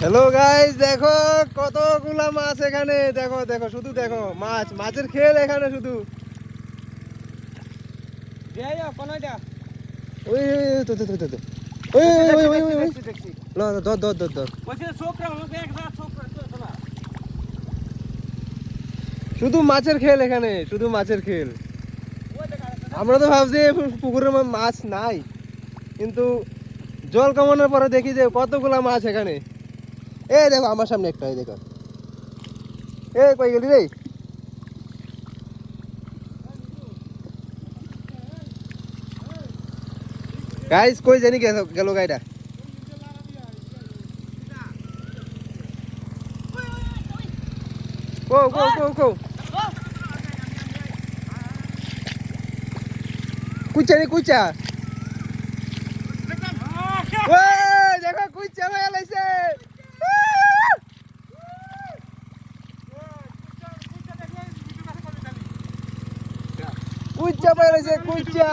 Hello guys, দেখো কতগুলা মাছ এখানে। দেখো দেখো, শুধু দেখো মাছ, মাছের খেল এখানে শুধু। ওই ওই তো তো তো তো ওই ওই ওই ওই ওই ল ধর ধর ধর ধর। শুধু মাছের খেল এখানে, শুধু মাছের খেল। আমরা তো ভাবছি পুকুরের মাছ নাই, কিন্তু জল কমানোর পরে দেখি যে কতগুলা মাছ এখানে। এই দেখো আমার সামনে একটা, এই দেখো। এ কই গেলি রে? গাইস কই জানি গেল গেল গাইডা। কো কো কো কো কুচা রে কুচা। ওই দেখো কুচা হয়ে লাইছে। কুচা হয়ে লাইছে কুচা।